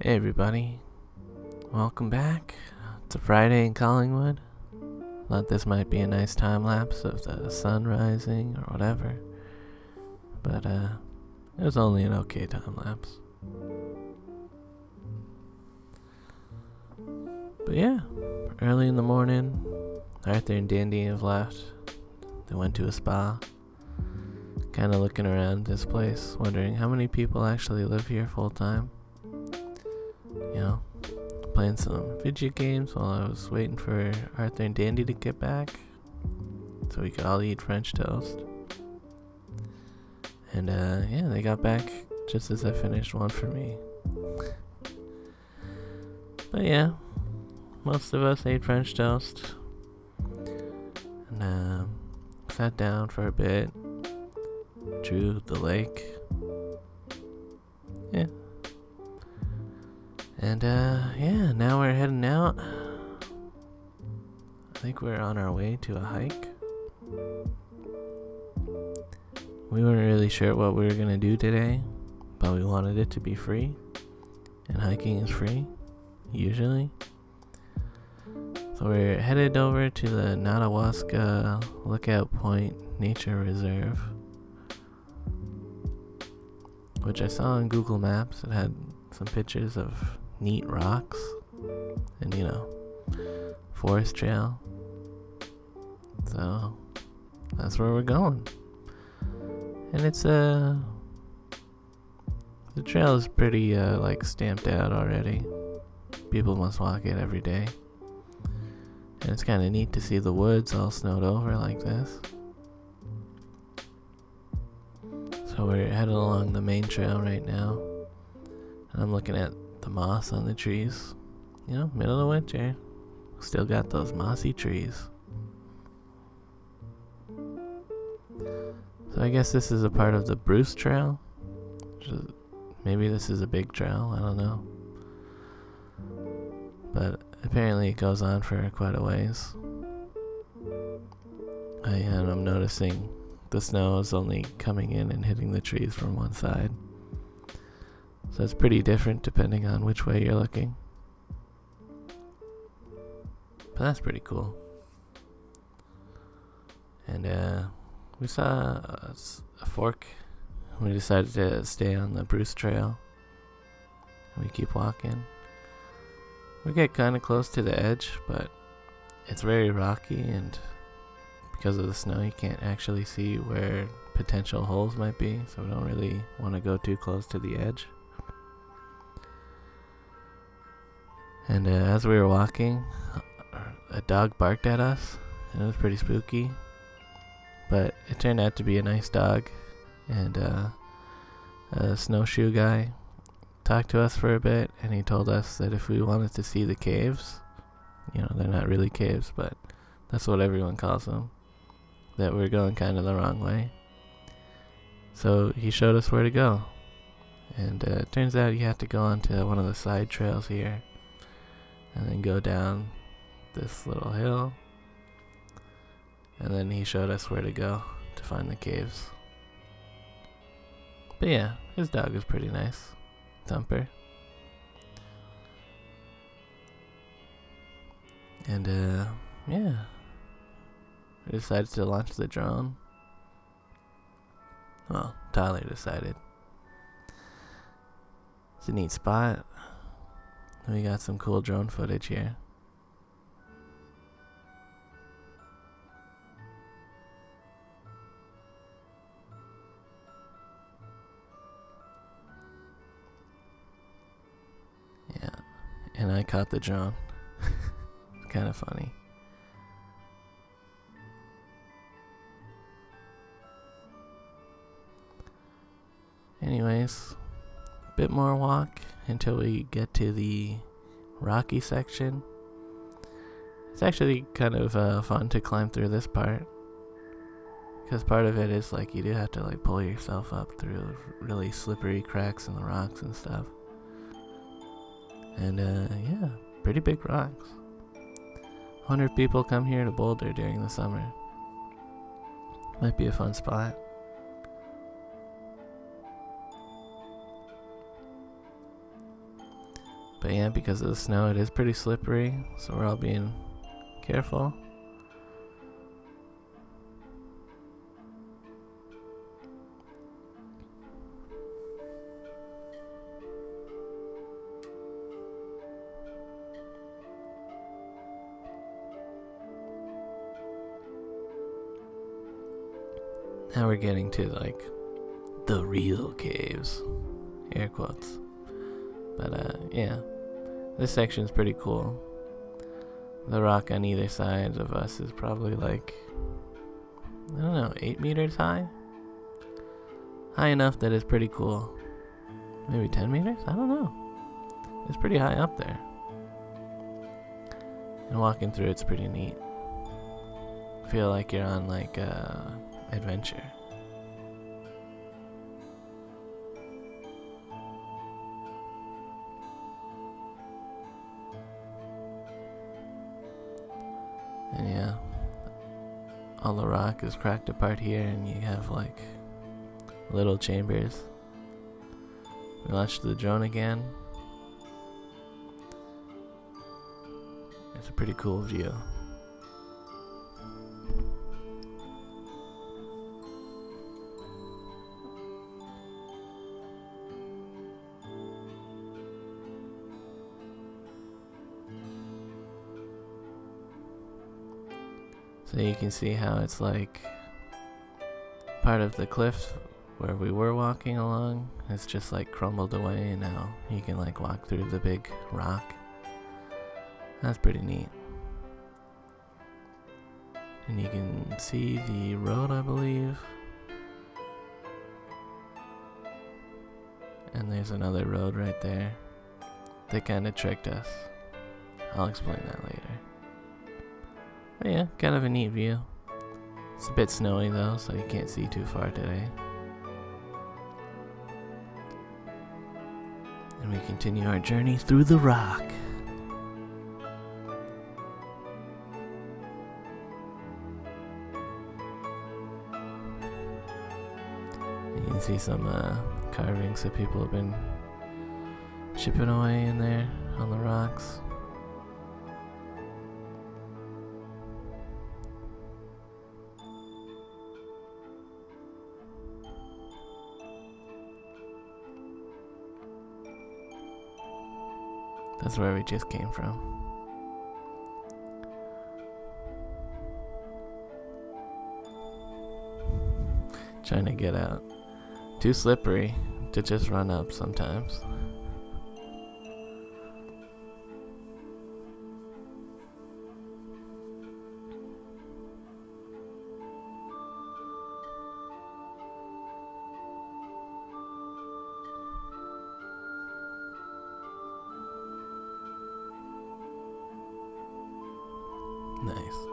Hey everybody, welcome back. It's a Friday in Collingwood. Thought this might be a nice time lapse of the sun rising or whatever, but it was only an okay time lapse. But yeah, early in the morning, Arthur and Dandy have left. They went to a spa. Kind of looking around this place, wondering how many people actually live here full time. You know, playing some video games while I was waiting for Arthur and Dandy to get back so we could all eat French toast. And yeah, they got back just as I finished one for me. But yeah, most of us ate French toast and sat down for a bit, drew the lake. Yeah. And yeah, now we're heading out. I think we're on our way to a hike. We weren't really sure what we were gonna do today, but we wanted it to be free. And hiking is free, usually. So we're headed over to the Nottawasaga Lookout Point Nature Reserve, which I saw on Google Maps. It had some pictures of neat rocks and, you know, forest trail. So that's where we're going. And it's the trail is pretty like stamped out already. People must walk it every day. And it's kind of neat to see the woods all snowed over like this. So we're headed along the main trail right now. And I'm looking at the moss on the trees. You know, middle of winter. Still got those mossy trees. So I guess this is a part of the Bruce Trail. Maybe this is a big trail, I don't know. But apparently it goes on for quite a ways. And I'm noticing the snow is only coming in and hitting the trees from one side. So it's pretty different depending on which way you're looking. But that's pretty cool. And we saw a fork. We decided to stay on the Bruce Trail. And we keep walking. We get kind of close to the edge, but it's very rocky, and because of the snow you can't actually see where potential holes might be, so we don't really want to go too close to the edge. And as we were walking, a dog barked at us, and it was pretty spooky. But it turned out to be a nice dog, and a snowshoe guy talked to us for a bit, and he told us that if we wanted to see the caves, you know, they're not really caves, but that's what everyone calls them, that we're going kind of the wrong way. So he showed us where to go. And it turns out you have to go onto one of the side trails here, and then go down this little hill. And then he showed us where to go to find the caves. But yeah, his dog is pretty nice. Thumper. And yeah, we decided to launch the drone. Well, Tyler decided. It's a neat spot. We got some cool drone footage here. Yeah, and I caught the drone. It's kind of funny. Anyways, a bit more walk until we get to the rocky section. It's actually kind of fun to climb through this part, because part of it is like you do have to like pull yourself up through really slippery cracks in the rocks and stuff. And yeah, pretty big rocks. 100 people come here to Boulder during the summer. Might be a fun spot. But yeah, because of the snow, it is pretty slippery, so we're all being careful. Now we're getting to like the real caves, air quotes. But yeah, this section's pretty cool. The rock on either side of us is probably like, I don't know, 8 meters high? High enough that it's pretty cool. Maybe 10 meters? I don't know. It's pretty high up there. And walking through it's pretty neat. Feel like you're on like adventure. And yeah, all the rock is cracked apart here, and you have like little chambers. We launched the drone again. It's a pretty cool view. So you can see how it's like part of the cliff where we were walking along. It's just like crumbled away, and now you can like walk through the big rock. That's pretty neat. And you can see the road, I believe. And there's another road right there. They kind of tricked us. I'll explain that later. But yeah, kind of a neat view. It's a bit snowy though, so you can't see too far today. And we continue our journey through the rock. You can see some carvings that people have been chipping away in there on the rocks. That's where we just came from. Trying to get out. Too slippery to just run up sometimes. Nice.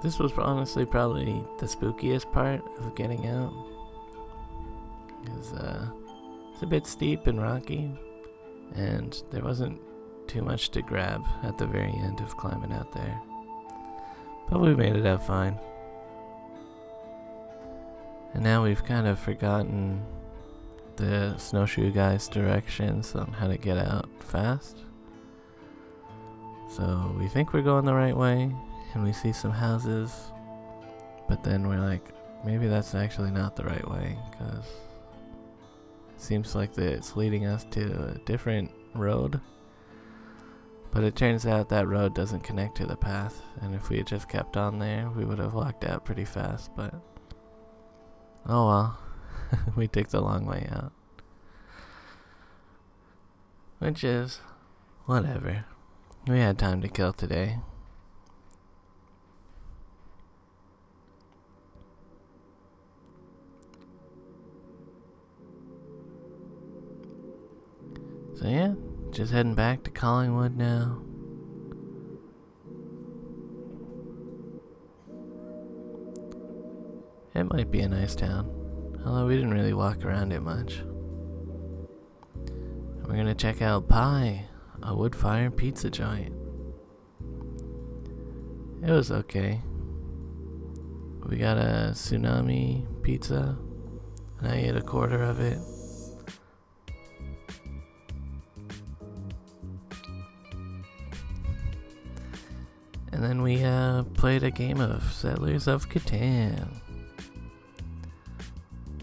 This was honestly probably the spookiest part of getting out. Because it's a bit steep and rocky, and there wasn't too much to grab at the very end of climbing out there. But we made it out fine. And now we've kind of forgotten the snowshoe guy's directions on how to get out fast. So we think we're going the right way, and we see some houses, but then we're like, maybe that's actually not the right way, because it seems like it's leading us to a different road. But it turns out that road doesn't connect to the path, and if we had just kept on there, we would have walked out pretty fast, but oh well, we took the long way out. Which is, whatever. We had time to kill today. So yeah, just heading back to Collingwood now. It might be a nice town, although we didn't really walk around it much. We're gonna check out Pie, a wood-fired pizza joint. It was okay. We got a tsunami pizza, and I ate a quarter of it. And then we played a game of Settlers of Catan.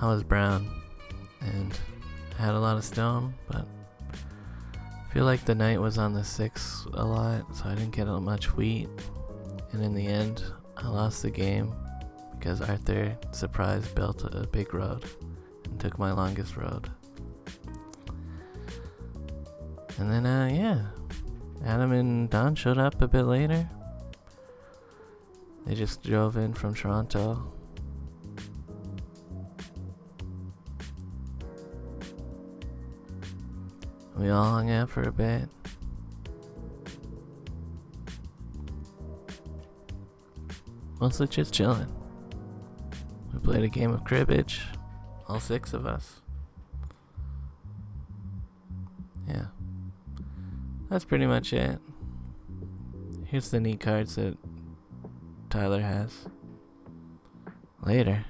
I was brown and had a lot of stone, but I feel like the knight was on the 6 a lot, so I didn't get much wheat. And in the end, I lost the game because Artur, surprise, built a big road and took my longest road. And then, Adam and Don showed up a bit later. They just drove in from Toronto. We all hung out for a bit. Mostly just chilling. We played a game of cribbage, all 6 of us. Yeah. That's pretty much it. Here's the neat cards that Tyler has. Later.